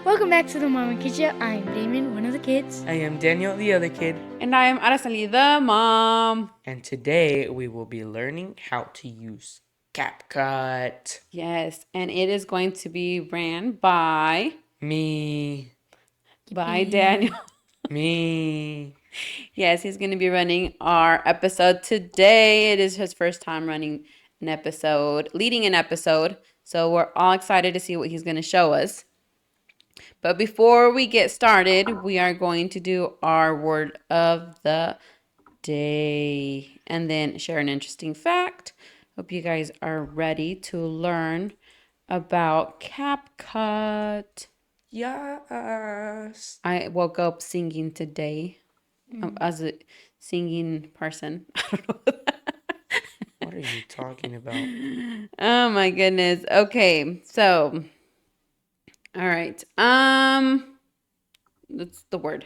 Welcome back to the Mom and Kid Show. I'm Damon, one of the kids. I am Daniel, the other kid. And I am Araceli, the mom. And today we will be learning how to use CapCut. Yes, and it is going to be ran by Me. Daniel. Me. Yes, he's going to be running our episode today. It is his first time running an episode, leading an episode. So we're all excited to see what he's going to show us. But before we get started, we are going to do our word of the day and then share an interesting fact. Hope you guys are ready to learn about CapCut. Yes. I woke up singing today as a singing person. I don't know. What are you talking about? Oh my goodness. Okay, so all right. That's the word.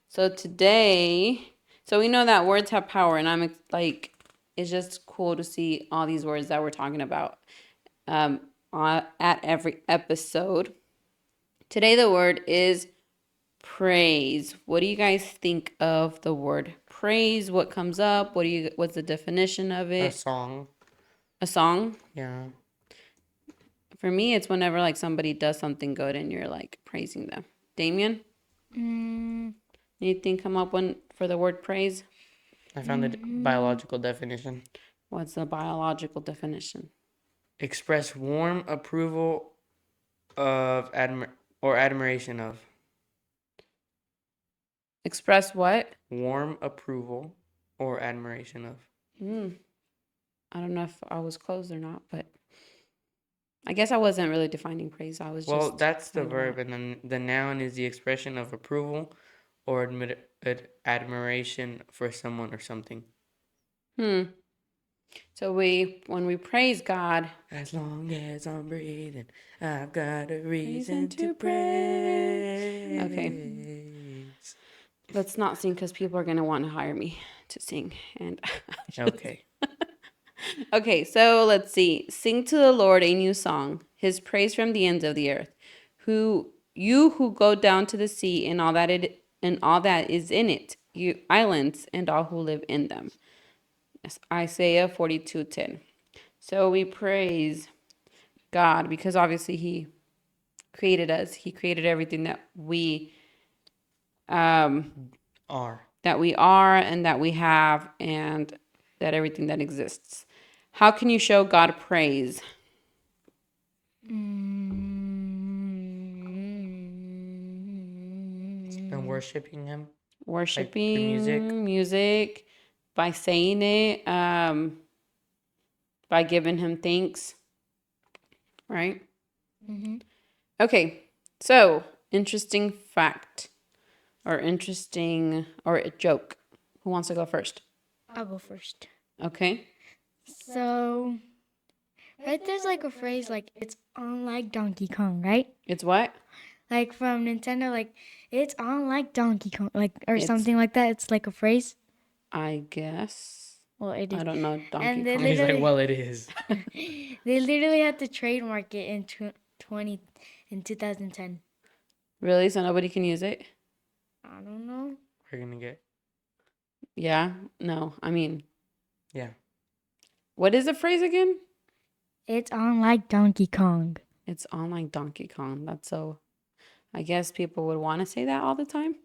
So today, so we know that words have power, and I'm like, it's just cool to see all these words that we're talking about at every episode. Today the word is praise. What do you guys think of the word praise? What comes up? What's the definition of it? A song. A song? Yeah. For me, it's whenever like somebody does something good and you're like praising them. Damien? Anything come up for the word praise? I found the biological definition. What's the biological definition? Express warm approval of admiration of. Express what? Warm approval or admiration of. I don't know if I was close or not, but I guess I wasn't really defining praise. I was Well, just... that's the verb, and then the noun is the expression of approval or admiration for someone or something. So when we praise God... As long as I'm breathing, I've got a reason to praise. Okay. Let's not sing because people are going to want to hire me to sing. And Okay. Okay, so let's see. Sing to the Lord a new song, his praise from the ends of the earth. Who go down to the sea and all that is in it, you islands and all who live in them. Yes, Isaiah 42:10. So we praise God because obviously he created us. He created everything that we are and that we have and that everything that exists. How can you show God praise? And worshiping him. Worshiping, like music, by saying it, by giving him thanks, right? Okay, so interesting fact or a joke. Who wants to go first? I'll go first. Okay. So, right, there's like a phrase like, it's on like Donkey Kong, right? It's what? Like from Nintendo, like, it's on like Donkey Kong, like, or something like that. It's like a phrase. I guess. Well, it is. I don't know Donkey And Kong. He's like, well, it is. They literally had to trademark it in 2010. Really? So nobody can use it? I don't know. We're going to get. Yeah? No. I mean. Yeah. What is the phrase again? It's on like Donkey Kong. It's on like Donkey Kong. That's so... I guess people would want to say that all the time.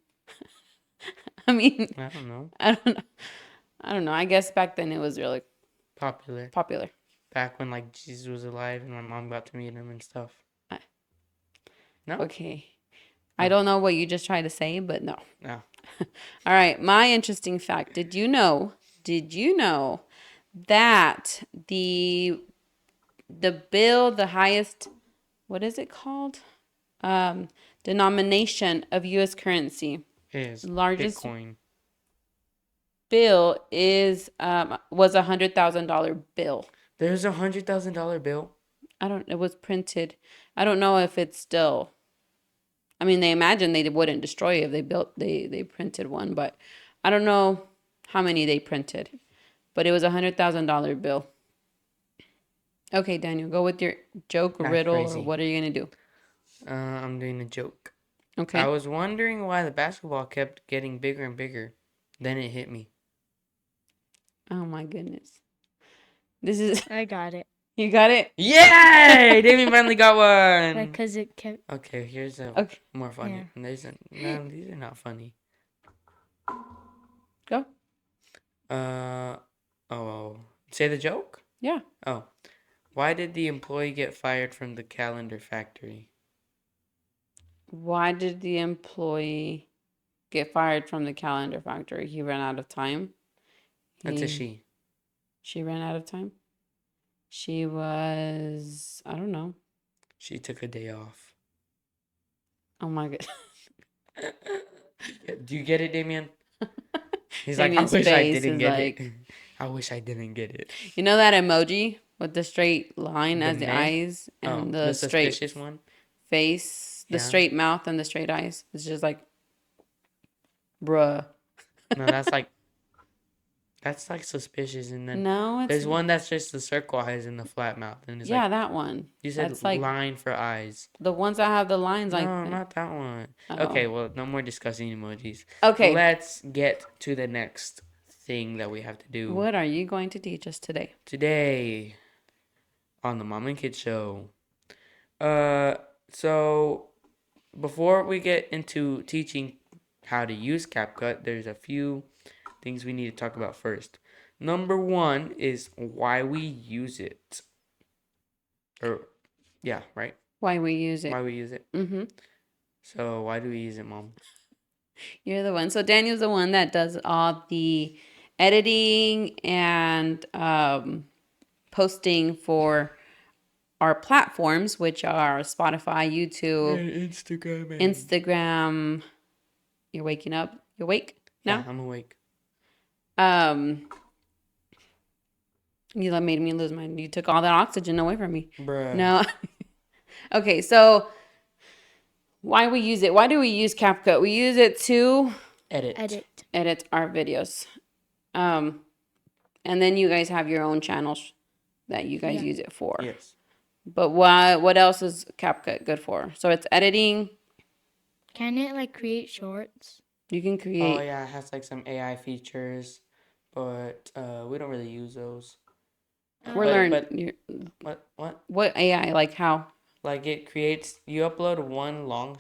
I mean... I don't know. I don't know. I guess back then it was really... Popular. Back when like Jesus was alive and my mom got to meet him and stuff. No? Okay. I don't know what you just tried to say, but no. No. All right. My interesting fact. Did you know that the highest, what is it called? Denomination of U.S. currency. Is largest Bitcoin. Bill was $100,000 bill. There's a $100,000 bill? It was printed. I don't know if it's still... I mean, they imagine they wouldn't destroy it if they printed one, but I don't know how many they printed. But it was $100,000 bill. Okay, Daniel, go with your joke or riddle, or what are you going to do? I'm doing a joke. Okay. I was wondering why the basketball kept getting bigger and bigger. Then it hit me. Oh my goodness. This is I got it. you got it? Yay! Damien finally got one. Because it kept. Okay, here's a Okay. more funny. Yeah. No, these are not funny. Go. Oh. Say the joke? Yeah. Oh. Why did the employee get fired from the calendar factory? Why did the employee get fired from the calendar factory? He ran out of time. That's a she. She ran out of time. She was, I don't know. She took a day off. Oh my god. Do you get it, Damien? He's like, I Damien's wish I face didn't is get like, it. I wish I didn't get it. you know that emoji with the straight line The as the meh? eyes Oh, and the the straight suspicious one? face, the Yeah. straight mouth and the straight eyes? It's just like, bruh. No, that's like suspicious. And then No, there's it's one that's just the circle eyes and the flat mouth. And it's yeah, like, that one. you said That's like line for eyes. the ones that have the lines like No, that. not that one. Oh. Okay, well, no more discussing emojis. Okay. Let's get to the next thing that we have to do What are you going to teach us today? today on the Mom and Kid Show. So before we get into teaching how to use CapCut, there's a few things we need to talk about first. Number one is why we use it. Yeah, right? Why we use it. Why we use it. Mm-hmm. So why do we use it, Mom? You're the one. So Daniel's the one that does all the editing and posting for our platforms, which are Spotify, YouTube, Instagram. You're waking up. You're awake now? Yeah, I'm awake. You made me lose you took all that oxygen away from me. Bruh. No. Okay, so why we use it? Why do we use CapCut? We use it to edit our videos. And then you guys have your own channels that you guys use it for. Yes. But what else is CapCut good for? So it's editing. Can it like create shorts? You can create. Oh yeah, it has like some AI features, but we don't really use those. We're learning. What AI? Like how? Like it creates. You upload one long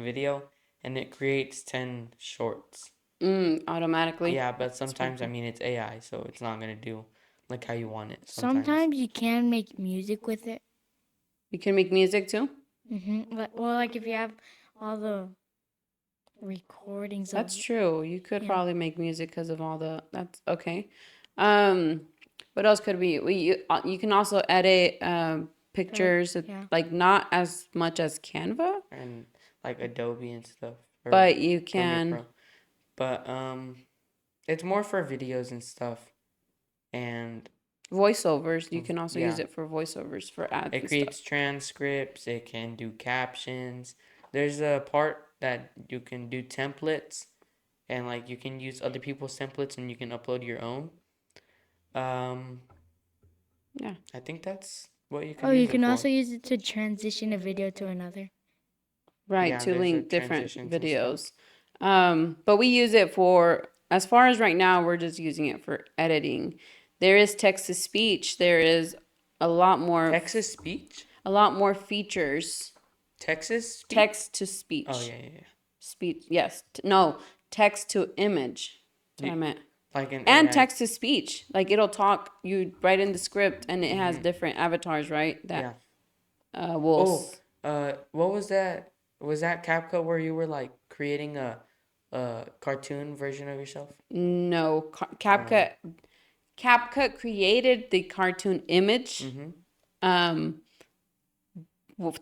video, and it creates 10 shorts. Automatically. Yeah, but sometimes I mean it's AI, so it's not gonna do like how you want it. Sometimes you can make music with it. You can make music too. Well, like if you have all the recordings. That's true. You could probably make music because of all the. That's okay. What else could you can also edit pictures, like not as much as Canva, and like Adobe and stuff. But you can. But it's more for videos and stuff, and voiceovers. You can also use it for voiceovers for ads. It creates transcripts. It can do captions. There's a part that you can do templates, and like you can use other people's templates, and you can upload your own. Yeah. I think that's what you can. Oh, you can also use it to transition a video to another. Right, to link different videos. But we use it for, as far as right now, we're just using it for editing. There is text to speech. There is a lot more. Text to speech? A lot more features. Text to speech. Oh, yeah. Speech, yes. No, text to image. That's what I meant. Like and text to speech. Like it'll talk, you write in the script and it has different avatars, right? That will. What was that? Was that CapCut where you were like creating a cartoon version of yourself? No, CapCut created the cartoon image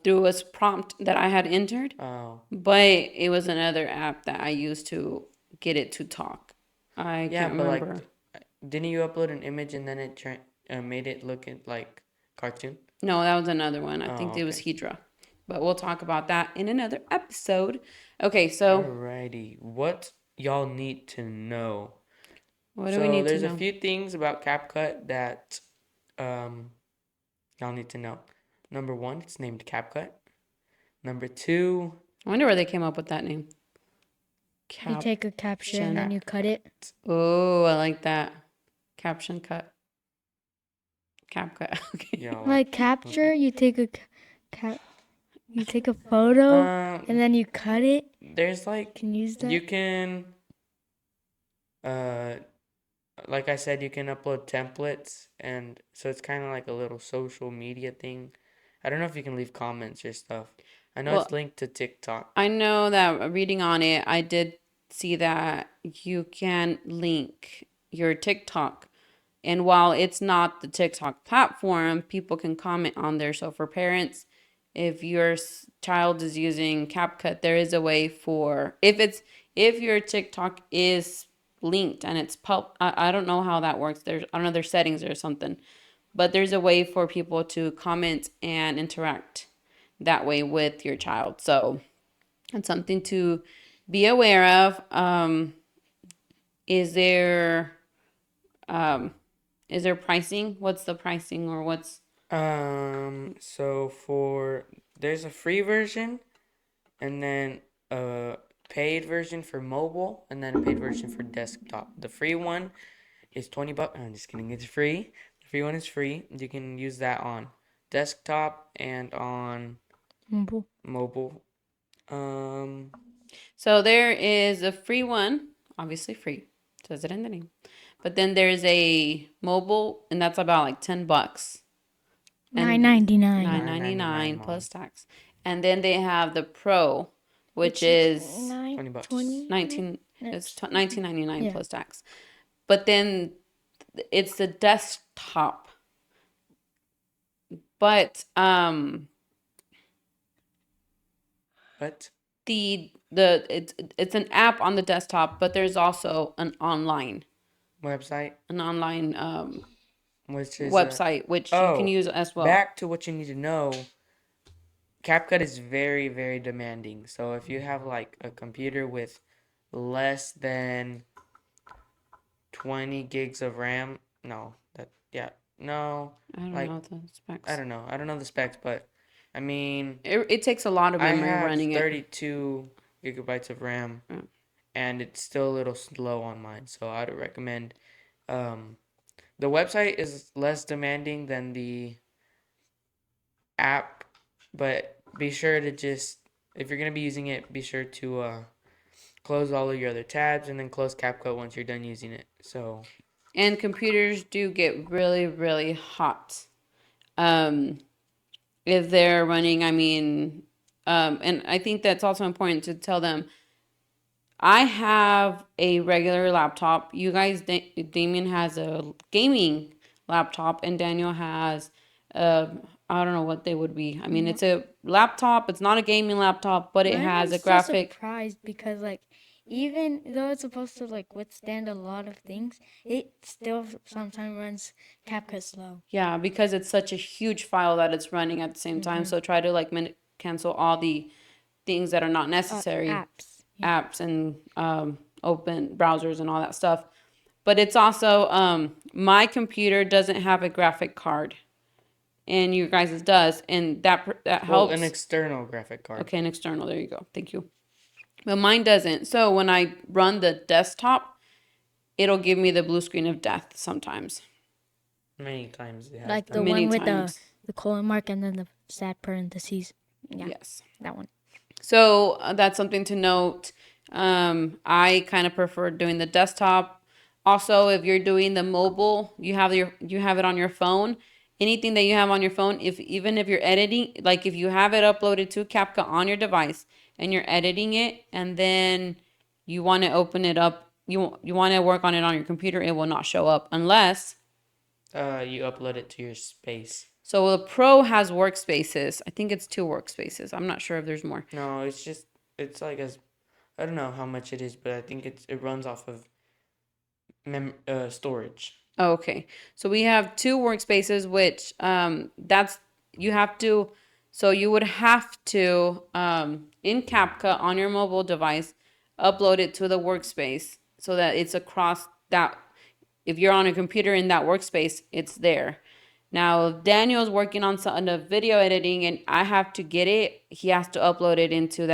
through a prompt that I had entered. Oh. But it was another app that I used to get it to talk. I can't remember. Like, didn't you upload an image and then it made it look like cartoon? No, that was another one. I think it was Hydra. But we'll talk about that in another episode. Okay, so. Alrighty. What y'all need to know? What do we need to know? There's a few things about CapCut that y'all need to know. Number one, it's named CapCut. Number two, I wonder where they came up with that name. You take a caption and then you cut it. Oh, I like that. Caption cut. CapCut. Okay. yeah, Like capture, you take a you take a photo and then you cut it. there's like Can use that. you can, like I said, you can upload templates, and so it's kind of like a little social media thing. I don't know if you can leave comments or stuff. I know it's linked to TikTok. I know that reading on it, I did see that you can link your TikTok. And while it's not the TikTok platform, people can comment on there. So for parents, if your child is using CapCut, there is a way for if your TikTok is linked and it's I don't know how that works. I don't know their settings or something, but there's a way for people to comment and interact that way with your child. So it's something to be aware of. Is there pricing? What's the pricing or what's So there's a free version, and then a paid version for mobile, and then a paid version for desktop. The free one is $20. I'm just kidding. It's free. The free one is free. You can use that on desktop and on mobile. So there is a free one, obviously free, says it in the name. But then there's a mobile, and that's about like $10. $9.99. $9.99 plus tax. And then they have the Pro, which is $20. 19. It's $19.99 Yeah. plus tax. But then it's the desktop. But But it's an app on the desktop, but there's also an online website, which is website which you can use as well. Back to what you need to know. CapCut is very, very demanding. So if you have like a computer with less than 20 gigs of RAM, I don't know the specs. I don't know the specs, but I mean, it takes a lot of memory running it. 32 gigabytes of RAM, and it's still a little slow on mine. So I'd recommend. The website is less demanding than the app, but be sure to if you're gonna be using it, be sure to close all of your other tabs and then close CapCut once you're done using it. So. And computers do get really, really hot. If they're running, and I think that's also important to tell them. I have a regular laptop. You guys, Damien has a gaming laptop, and Daniel has, I don't know what they would be. I mean, it's a laptop. It's not a gaming laptop, but it has a graphic. I'm surprised because even though it's supposed to withstand a lot of things, it still sometimes runs CapCut slow. Yeah, because it's such a huge file that it's running at the same time. So try to cancel all the things that are not necessary. Apps and open browsers and all that stuff. But it's also my computer doesn't have a graphic card, and you guys' does, and that helps. An external graphic card. Okay, an external. There you go. Thank you. But mine doesn't. So when I run the desktop, it'll give me the blue screen of death sometimes. Many times. It has Like the one with the colon mark and then the sad parentheses. Yeah. Yes. That one. So that's something to note. I kind of prefer doing the desktop. Also, if you're doing the mobile, you have it on your phone. Anything that you have on your phone, even if you're editing, like if you have it uploaded to CapCut on your device and you're editing it, and then you want to open it up, you want to work on it on your computer, it will not show up unless you upload it to your space. So the Pro has workspaces. I think it's 2 workspaces. I'm not sure if there's more. No, it's like I don't know how much it is, but I think it runs off of storage. Oh, okay. So we have 2 workspaces, which you would have to in CapCut on your mobile device upload it to the workspace so that it's across that. If you're on a computer in that workspace, it's there. Now, if Daniel's working on the video editing and I have to get it, he has to upload it into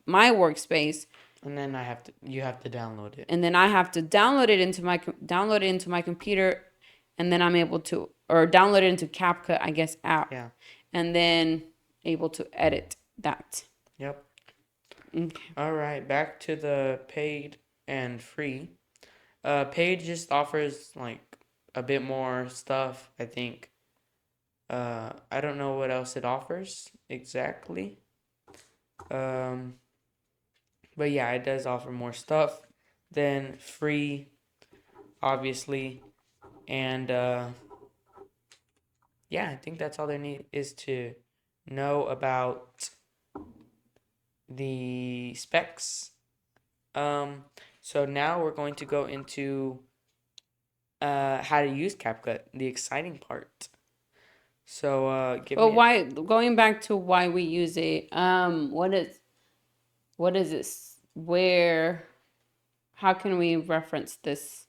my workspace, And then you have to download it. and then I have to download it into my computer, and then I'm able to, or download it into CapCut, I guess, app, Yeah. and then able to edit that. Yep. Okay. All right, back to the paid and free. Paid just offers like a bit more stuff, I think. I don't know what else it offers exactly. But yeah, it does offer more stuff than free, obviously. And yeah, I think that's all there need is to know about the specs. So now we're going to go into how to use CapCut, the exciting part. So Going back to why we use it, what is this? How can we reference this?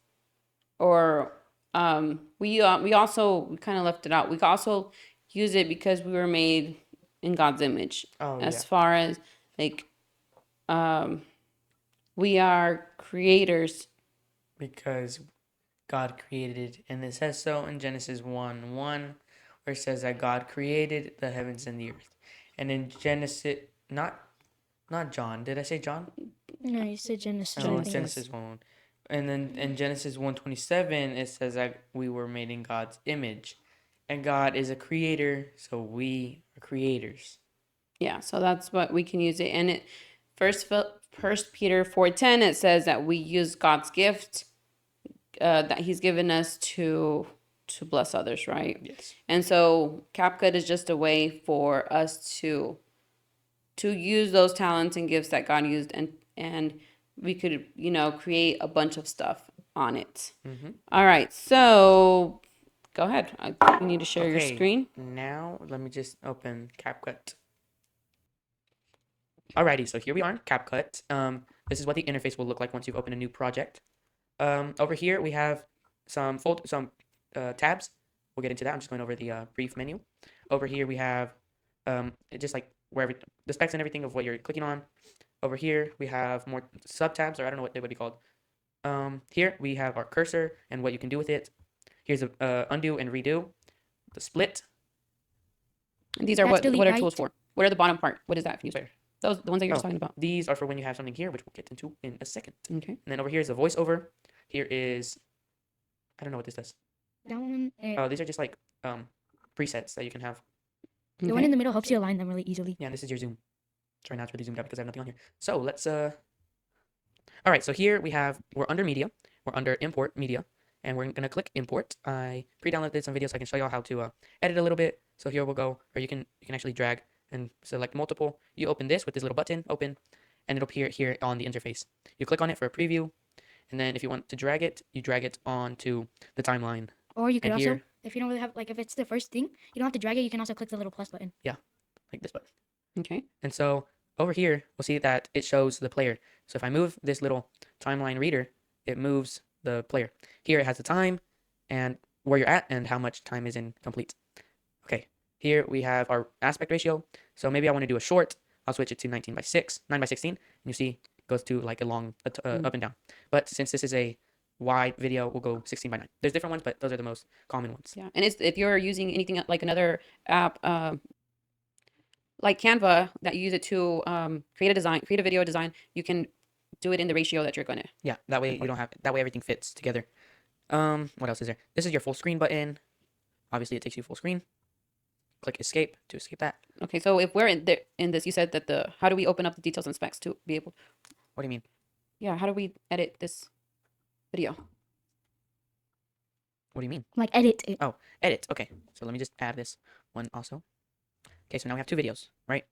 Or we kind of left it out. We also use it because we were made in God's image. As far as like, we are creators. Because God created it, and it says so in Genesis 1:1, where it says that God created the heavens and the earth. And in Genesis, not John. Did I say John? No, you said Genesis. No, I it's think. Genesis 1. And then in Genesis 1:27, it says that we were made in God's image. And God is a creator, so we are creators. Yeah, so that's what we can use it. And it First Peter 4:10, it says that we use God's gift that He's given us to bless others, right? Yes. And so CapCut is just a way for us to use those talents and gifts that God used, and we could, create a bunch of stuff on it. Mm-hmm. All right, so go ahead. You need to share your Okay, screen. now let me just open CapCut. Alrighty, so here we are in CapCut. This is what the interface will look like once you've opened a new project. Over here we have some tabs. We'll get into that. I'm just going over the brief menu. Over here we have just like wherever the specs and everything of what you're clicking on. Over here we have more sub tabs, or I don't know what they would be called. Here we have our cursor and what you can do with it. Here's a undo and redo, the split. These are That's what are right. tools for? What are the bottom part? What is that? Can you Where? Those the ones that you're just talking about. These are for when you have something here, which we'll get into in a second. Okay. And then over here is the voiceover. Here is, I don't know what this does. That one. Oh, these are just like presets that you can have. The one in the middle helps you align them really easily. Yeah, this is your zoom. Sorry, now it's really zoomed out because I have nothing on here. So let's all right, so here we're under media, we're under import media, and we're gonna click import. I pre-downloaded some videos so I can show y'all how to edit a little bit. So here we'll go, or you can actually drag and select multiple. You open this with this little button, open, and it'll appear here on the interface. You click on it for a preview, and then if you want to drag it, you drag it onto the timeline. Or you could And also, here- if you don't really have, like, if it's the first thing, you don't have to drag it. You can also click the little plus button. Like this button. Okay. And so over here, we'll see that it shows the player. So if I move this little timeline reader, it moves the player. Here it has the time and where you're at and how much time is incomplete. Okay, here we have our aspect ratio. So maybe I want to do a short. I'll switch it to 9:16, and you see it goes to like a long up and down. But since this is a wide video, we'll go 16:9. There's different ones, but those are the most common ones. Yeah, and if you're using anything like another app, like Canva, that you use it to create a video design, you can do it in the ratio that you're gonna. Yeah, that way you don't have that way everything fits together. What else is there? This is your full screen button. Obviously, it takes you full screen. Click escape to escape that. Okay, so if we're in this, you said that how do we open up the details and specs to be able? What do you mean? Yeah, how do we edit this video? What do you mean? Like edit it. Oh, edit. Okay, so let me just add this one also. Okay, so now we have two videos, right?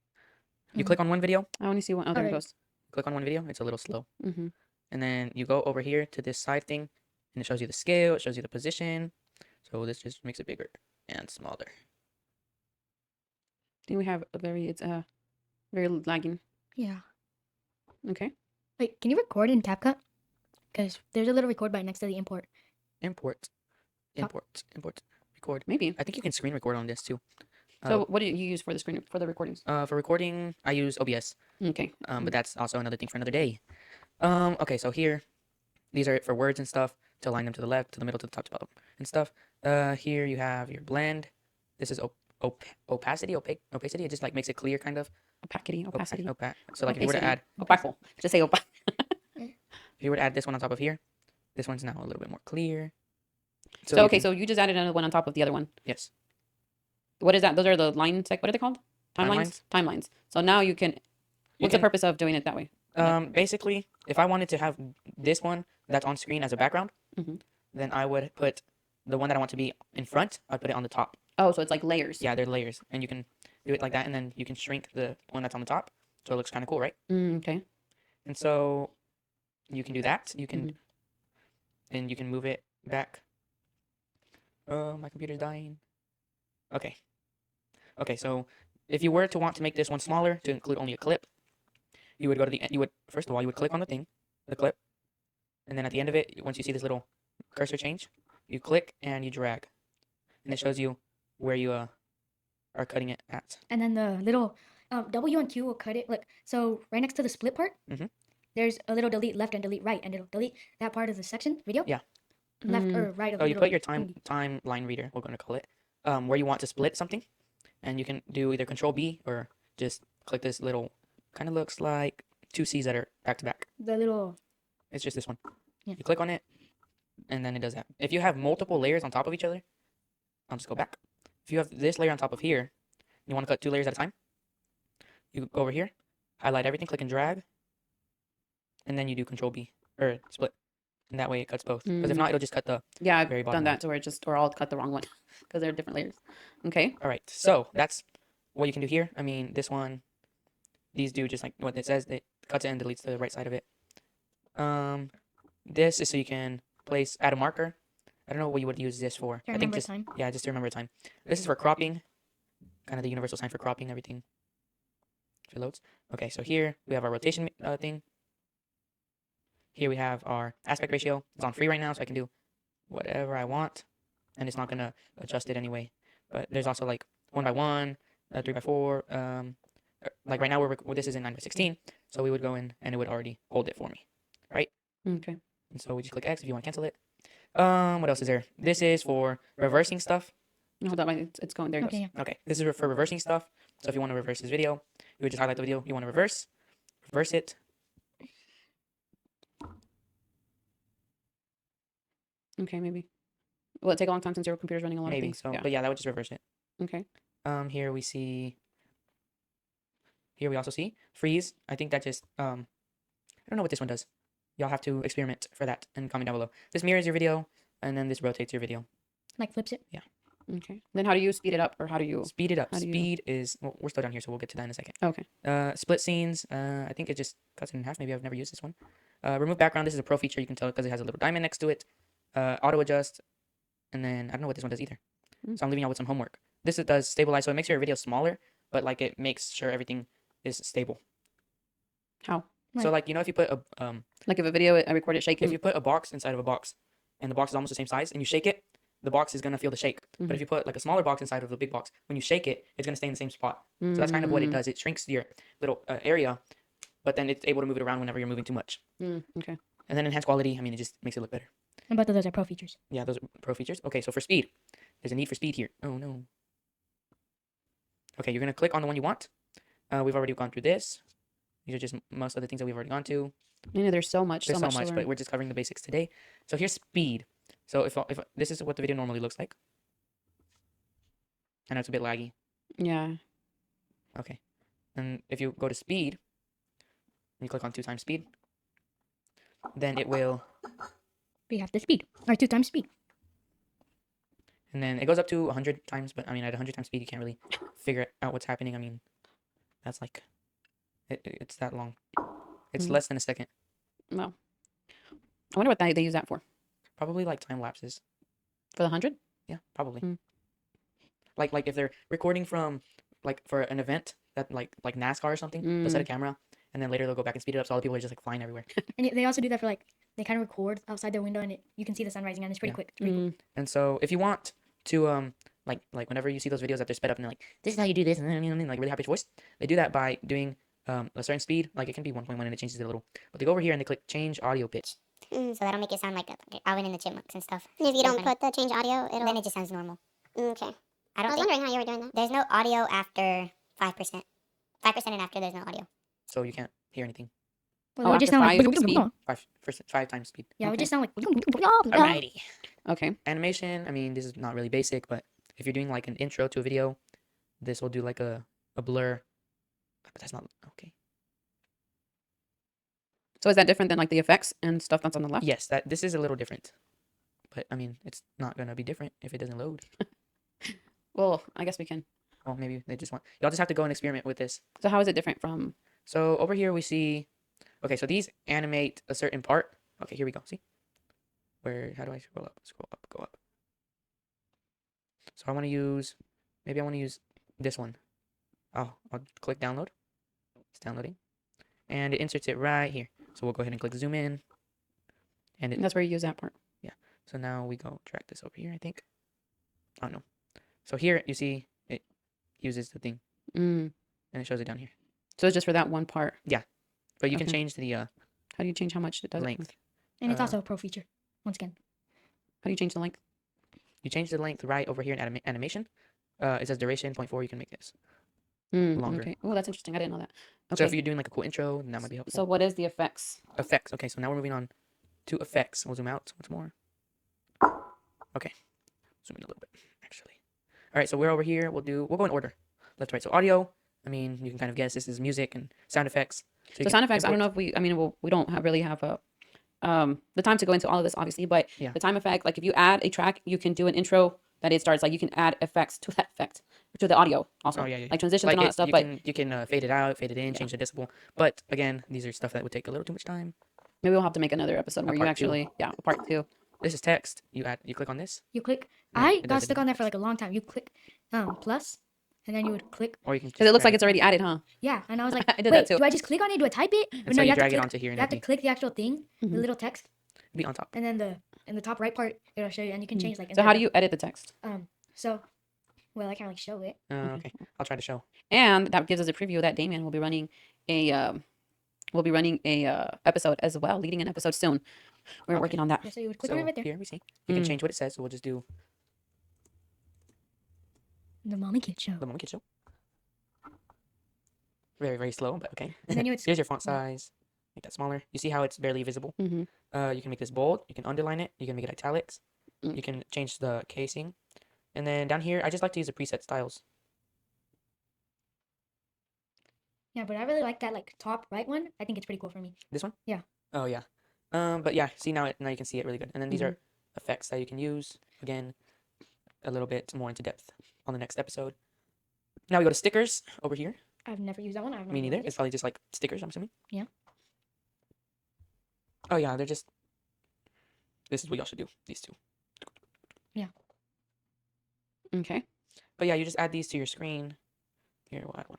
You click on one video, I only see one. Oh, there it Okay. goes. click on one video, it's a little slow. Mm-hmm. And then you go over here to this side thing, and it shows you the scale, it shows you the position. So this just makes it bigger and smaller. I think we have it's very lagging. Yeah. Okay. Wait, can you record in CapCut? Because there's a little record button next to the import. Import. Top. Import. record. Maybe. I think you can screen record on this too. So what do you use for the recordings? For recording, I use OBS. Okay. But that's also another thing for another day. Okay, so here, these are for words and stuff to align them to the left, to the middle, to the top, to the bottom, and stuff. Here you have your blend. This is opacity. It just like makes it clear, kind of. Opacity. So like if you were to add, Opaco. Just say opaco. if you were to add this one on top of here, this one's now a little bit more clear. So you okay, can- so you just added another one on top of the other one. yes, What is that? Those are the lines. What are they called? Timelines? Timelines. So now you can. What's the purpose of doing it that way? basically, if I wanted to have this one that's on screen as a background, Mhm. then I would put the one that I want to be in front. I'd put it on the top. Oh, so it's like layers. Yeah, they're layers, and you can do it like that, and then you can shrink the one that's on the top, so it looks kind of cool, right? Okay. And so you can do that. You can, Mhm. and you can move it back. Oh, my computer's dying. Okay. Okay, so if you were to want to make this one smaller to include only a clip, you would go to the end. You would first of all you would click on the thing, the clip, and then at the end of it, once you see this little cursor change, you click and you drag, and it shows you where you are cutting it at. And then the little W and Q will cut it. Look, so right next to the split part, Mhm. there's a little delete left and delete right, and it'll delete that part of the section video. Yeah. Left Mm. or right of So the you little put your thingy. timeline reader, we're going to call it, where you want to split something, and you can do either Control B or just click this little, kind of looks like two C's that are back to back. The little It's just this one. Yeah. You click on it, and then it does that. If you have multiple layers on top of each other, I'll just go back. If you have this layer on top of here, you want to cut 2 layers at a time, you go over here, highlight everything, click and drag, and then you do Control B, or split. And that way it cuts both. Because if not, it'll just cut the Yeah, I've very done bottom one. that to where it just, or I'll cut the wrong one because they're different layers. Okay. All right, so that's what you can do here. I mean, this one, these do just like what it says. It cuts it and deletes the right side of it. This is so you can add a marker. I don't know what you would use this for. To I think remember just time. yeah, just to remember time. This is for cropping, kind of the universal sign for cropping everything. If it loads. Okay, so here we have our rotation thing. Here we have our aspect ratio. It's on free right now, so I can do whatever I want, and it's not gonna adjust it anyway. But there's also like 1:1, 3:4. Like right now this is in 9:16, so we would go in and it would already hold it for me, right? Okay. And so we just click X if you want to cancel it. What else is there? This is for reversing stuff. Hold on, wait, it's going there. It Okay, goes. yeah. Okay, this is for reversing stuff. So if you want to reverse this video, you would just highlight the video you want to reverse it. Okay, maybe. Will it take a long time since your computer's running a lot of Maybe things? so, Yeah. but yeah, that would just reverse it. Okay. Here we see. Here we also see freeze. I think that just I don't know what this one does. Y'all have to experiment for that and comment down below. This mirrors your video, and then this rotates your video. Like flips it. Okay. Then how do you speed it up, or how do you? Speed it up. How do you- Speed is well, we're still down here, so we'll get to that in a second. Okay. Split scenes. I think it just cuts it in half. Maybe I've never used this one. Remove background. This is a pro feature. You can tell because it has a little diamond next to it. Auto adjust, and then I don't know what this one does either. Mm. So I'm leaving y'all with some homework. This does stabilize, so it makes your video smaller, but like it makes sure everything is stable. How? So like if you put a Like if a video I record it shaking. if you put a box inside of a box, and the box is almost the same size, and you shake it, the box is gonna feel the shake. But Mhm. if you put like a smaller box inside of the big box, when you shake it, it's gonna stay in the same spot. So that's kind of what it does. It shrinks your little area, but then it's able to move it around whenever you're moving too much. Okay. And then enhanced quality. I mean, it just makes it look better. And both of those are pro features. Yeah, those are pro features. Okay, so for speed, there's a need for speed here. Oh no. Okay, you're gonna click on the one you want. We've already gone through this. These are just most of the things that we've already gone to. You know, there's so much. There's so to much, learn. but we're just covering the basics today. So here's speed. So if this is what the video normally looks like. I know it's a bit laggy. Yeah. Okay. And if you go to speed, and you click on 2 times speed, then it will, We have the speed, or 2 times speed. and then it goes up to 100 times, but I mean, at 100 times speed, you can't really figure out what's happening. I mean, that's like, it's that long. It's less than a second. Well, I wonder what they use that for. Probably like time lapses. For the 100? Yeah, probably. Mm. Like if they're recording from, like for an event that like NASCAR or something, they'll set a camera, and then later they'll go back and speed it up, so all the people are just like flying everywhere. And they also do that for like, they kind of record outside their window and you can see the sun rising and it's pretty Yeah. quick. It's pretty cool. And so if you want to like whenever you see those videos that they're sped up and they're like, this is how you do this, and then like really high pitched voice, they do that by doing a certain speed, like it can be 1.1 and it changes it a little. But they go over here and they click change audio pitch. So that'll make it sound like Alvin and the Chipmunks and stuff. And if you don't put the change audio, then it just sounds normal. Okay. I was wondering how you were doing that. There's no audio after 5%. 5% and after there's no audio. So you can't hear anything. Well, Oh, it would just after sound like 5 speed? 5 times speed. Yeah, it would Okay. just sound like. Alrighty. Okay. Animation, I mean, this is not really basic, but if you're doing like an intro to a video, this will do like a blur. But that's not okay. So is that different than like the effects and stuff that's on the left? Yes, this is a little different. But I mean, it's not gonna be different if it doesn't load. Well, I guess we can. Well, maybe they just want y'all just have to go and experiment with this. So how is it different from? So over here we see, okay, so these animate a certain part. Okay, here we go. See, how do I scroll up? Scroll up, go up. So I want to use, maybe I want to use this one. Oh, I'll click download. It's downloading, and it inserts it right here. So we'll go ahead and click zoom in, and That's where you use that part. so now we go drag this over here. I think. Oh no. So here you see it uses the thing, Mm. and it shows it down here. So it's just for that one part. But you can Okay. change the How do you change how much it does? length. And it's Uh, also a pro feature. Once again. How do you change the length? You change the length right over here in animation. It says duration 0.4. You can make this. Mm, Longer. Okay. Oh, that's interesting. I didn't know that. So if Okay. you're doing like a cool intro, then that might be helpful. So what is the effects? Effects. Okay, so now we're moving on to effects. We'll zoom out once more. Okay, zoom in a little bit actually. All right, so we're over here. We'll go in order, left to right. So audio. I mean, you can kind of guess this is music and sound effects. So sound effects. I don't know if we. I mean, we don't really have a the time to go into all of this, obviously. But Yeah. the time effect, like if you add a track, you can do an intro that it starts. Like you can add effects to that effect to the audio also. Oh, yeah. Like transitions Like and all that stuff. you But can fade it out, fade it in, change the decibel. But again, these are stuff that would take a little too much time. maybe we'll have to make another episode where you part two. actually, a part 2. This is text. You click on this, You click. Yeah, I it got does it stuck in on there for like a long time. You click plus, and then you would click. or you can. Because it looks drag like it's already added, huh? Yeah, and I was like, I did wait, that too. do I just click on it? Do I type it? But And so no, you have to drag it click- onto here, and You have to it'd click the actual thing, the Mhm. little text, be on top. and then in the top right part, it'll show you, and you can change like. So how do you edit the text? So, well, I can't like show it. Okay, I'll try to show. And that gives us a preview that Damien will be running a episode as well, leading an episode soon. We're Okay. working on that. Yeah, so you would click So on it right there. here we see. You can Mm. change what it says. So we'll just do The Mommy Kid Show. the Moment Kid Show. Very, very slow, but okay. And then you would. Here's your font size. Make that smaller. You see how it's barely visible? Mm-hmm. You can make this bold. You can underline it. You can make it italics. Mm. You can change the casing. And then down here, I just like to use the preset styles. Yeah, but I really like that like top right one. I think it's pretty cool for me. This one? Yeah. Oh, yeah. But yeah, see now you can see it really good. And then these Mhm. are effects that you can use. Again, a little bit more into depth on the next episode. Now we go to stickers over here. I've never used that one. I have no Me idea neither. what it It's is. probably just like stickers, I'm assuming. Yeah. Oh, yeah, they're just. This is what y'all should do. These two. Okay. But yeah, you just add these to your screen. Here, we'll add one.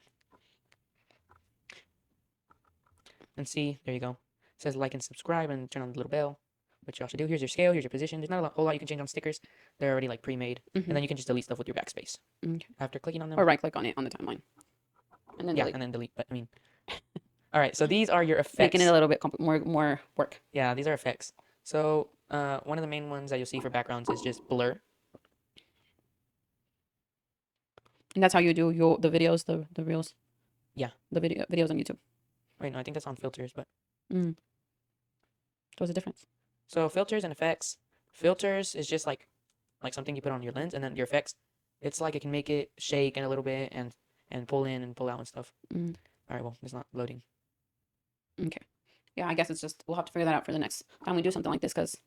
And see, there you go. It says like and subscribe and turn on the little bell, which y'all should do. Here's your scale, here's your position. There's not a whole lot you can change on stickers. They're already like pre-made. Mhm. And then you can just delete stuff with your backspace. Okay. After clicking on them. Or right click on it on the timeline. And then Yeah, delete. and then delete. But I mean, all right. So these are your effects. Making it a little bit more work. Yeah, these are effects. So one of the main ones that you'll see for backgrounds is just blur. And that's how you do the videos, the reels. Yeah. The videos on YouTube. Wait, no, I think that's on filters, but What's the difference? so filters and effects. Filters is just like something you put on your lens, and then your effects, it's like it can make it shake in a little bit and pull in and pull out and stuff. Mm. All right, well, it's not loading. Okay. Yeah, I guess it's just we'll have to figure that out for the next time we do something like this because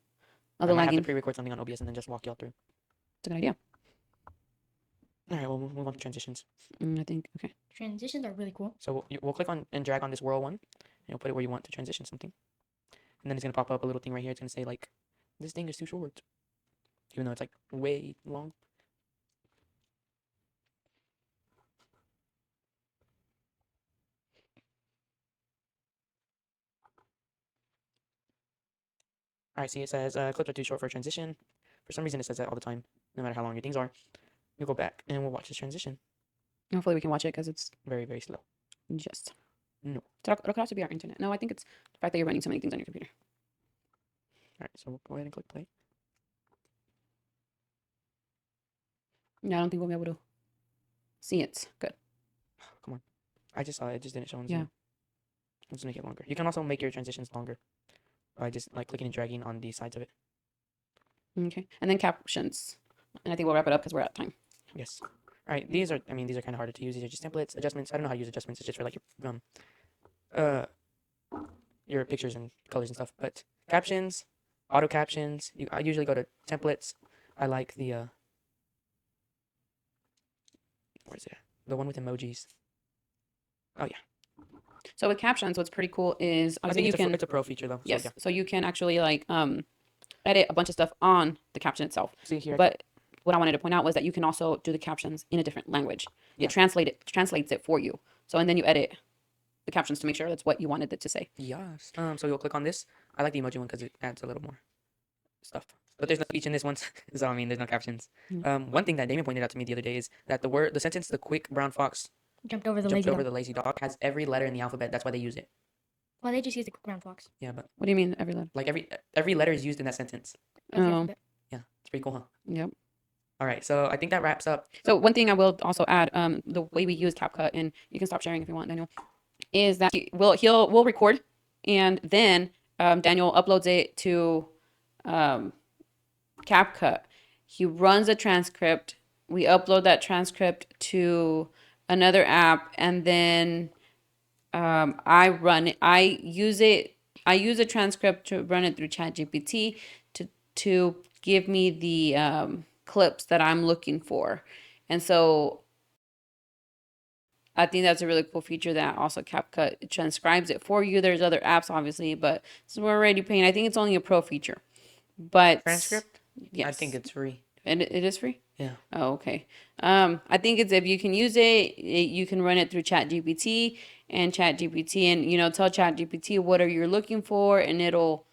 I of the might have to lagging. pre-record something on OBS and then just walk y'all through. It's a good idea. All right, well, we'll move on to transitions. I think okay. Transitions are really cool. So we'll click on and drag on this whirl one, and you'll put it where you want to transition something. And then it's gonna pop up a little thing right here. It's gonna say like, this thing is too short, even though it's like way long. All right, see it says clips are too short for a transition. For some reason, it says that all the time, no matter how long your things are. We'll go back and we'll watch this transition. Hopefully we can watch it because it's Very, very slow. just. No. It'll have to be our internet. No, I think it's the fact that you're running so many things on your computer. All right, so we'll go ahead and click play. Yeah, I don't think we'll be able to see it. Good. Come on. I just saw it. It just didn't show on Yeah. Zoom. Let's make it longer. You can also make your transitions longer by just like clicking and dragging on the sides of it. Okay. And then captions. And I think we'll wrap it up because we're out of time. Yes. All right. These are kind of harder to use. These are just templates, adjustments. I don't know how to use adjustments. It's just for like your pictures and colors and stuff. But captions, auto captions. I usually go to templates. I like the where's it? The one with emojis. Oh yeah. So with captions, what's pretty cool is I obviously think it's a pro feature though. Yes. So, So you can actually like edit a bunch of stuff on the caption itself. yeah. See here. But what I wanted to point out was that you can also do the captions in a different language. Yeah. It translates it for you. So and then you edit the captions to make sure that's what you wanted it to say. Yes. So you'll click on this. I like the emoji one because it adds a little more stuff. But there's no speech in this one, so I mean, there's no captions. One thing that Damien pointed out to me the other day is that the sentence, "The quick brown fox Jumped over the jumped lazy over dog. the lazy dog," has every letter in the alphabet. That's why they use it. Well, they just use the ground fox. Yeah, but What do you mean every letter? like every letter is used in that sentence. of the Oh. alphabet. Yeah, it's pretty cool, huh? Yep. All right, so I think that wraps up. So one thing I will also add, the way we use CapCut, and you can stop sharing if you want, Daniel, is that we'll record, and then Daniel uploads it to CapCut. He runs a transcript. We upload that transcript to another app, and then I run it. I use a transcript to run it through ChatGPT to give me the clips that I'm looking for. And so I think that's a really cool feature that also CapCut transcribes it for you. There's other apps, obviously, but since we're already paying, I think it's only a pro feature. But Transcript? yes, I think it's free. and it is free. Yeah. Oh, okay. I think it's if you can use it, you can run it through ChatGPT and tell ChatGPT what are you looking for, and it will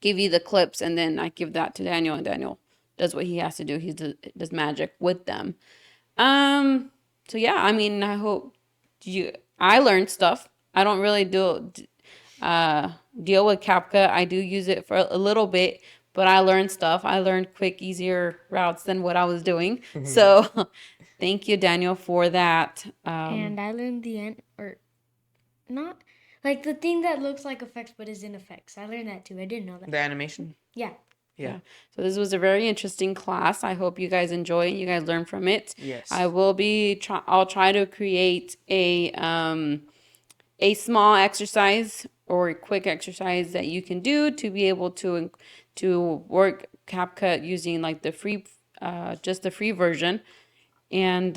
give you the clips, and then I give that to Daniel, and Daniel does what he has to do. He does magic with them. So yeah, I mean, I hope I learned stuff. I don't really deal with CapCut. I do use it for a little bit, but I learned stuff. I learned quick, easier routes than what I was doing. So thank you, Daniel, for that. And I learned the end, or not, like the thing that looks like effects but is in effects. I learned that too. I didn't know that. The animation? Yeah. Yeah. So this was a very interesting class. I hope you guys enjoy it. You guys learn from it. Yes. I'll try to create a small exercise or a quick exercise that you can do to be able to work CapCut using like the free, just the free version. And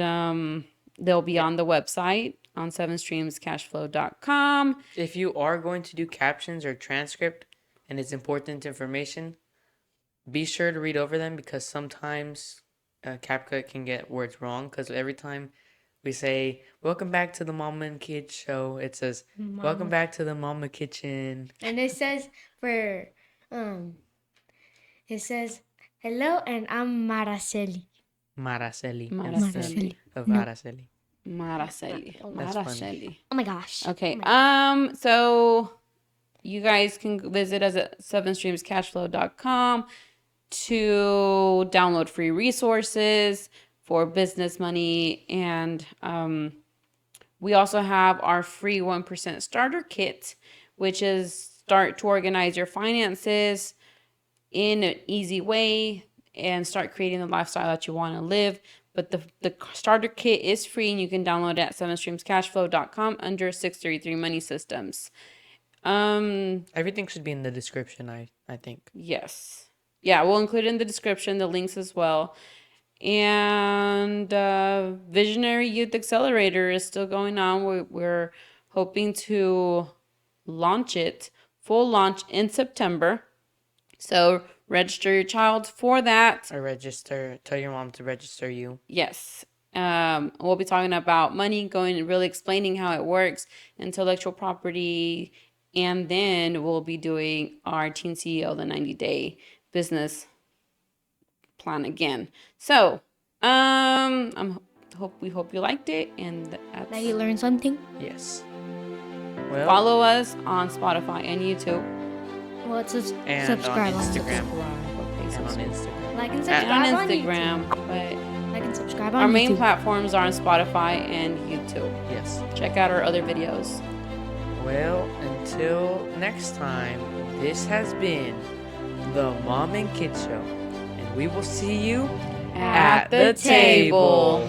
they'll be on the website on 7streamscashflow.com. If you are going to do captions or transcript and it's important information, be sure to read over them because sometimes CapCut can get words wrong because every time we say, "Welcome back to the Mama and Kid Show," it says, "Welcome back to the Mama Kitchen." And it says it says, "Hello, and I'm Maraceli." Maraceli. Maraceli. Of No. Araceli. Maraceli. That's funny. Maraceli. Oh my gosh. Okay. So you guys can visit us at 7streamscashflow.com to download free resources for business money, and we also have our free 1% starter kit, which is start to organize your finances in an easy way and start creating the lifestyle that you want to live. But the starter kit is free, and you can download it at 7streamscashflow.com under 633 Money Systems. Everything should be in the description, I think. Yes. Yeah, we'll include in the description the links as well. And Visionary Youth Accelerator is still going on. We're hoping to launch it, full launch in September. So register your child for that. Or tell your mom to register you. Yes. We'll be talking about money, really explaining how it works, intellectual property, And then we'll be doing our Teen CEO, the 90-day business plan again. So, we hope you liked it, and That you learned something. Yes. Well, follow us on Spotify and YouTube. Well, it's just and subscribe on on Instagram. Okay, And on Instagram. Like and and subscribe on on Instagram, YouTube. but Like and subscribe on our main YouTube. platforms are on Spotify and YouTube. Yes. Check out our other videos. Well, until next time, this has been the Mom and Kid Show, and we will see you At the table.